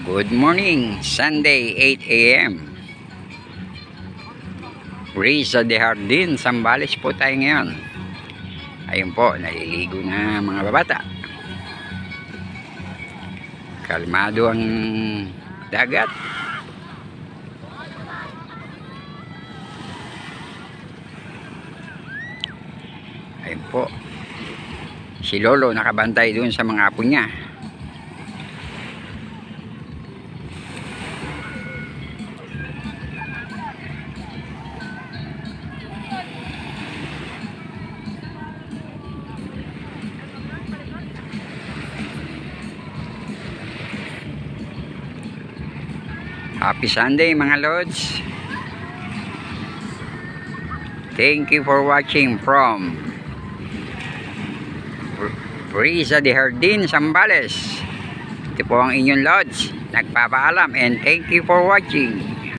Good morning, Sunday 8 AM. Brisa de Jardin, Zambales po tayo ngayon. Ayun po, naliligo na mga babata. Kalmado ang dagat. Ayun po. Si Lolo nakabantay dun sa mga apo niya. Happy Sunday mga Lods. Thank you for watching from Brisa de Jardin, Zambales. Ito po ang inyong Lods. Nagpapaalam and thank you for watching.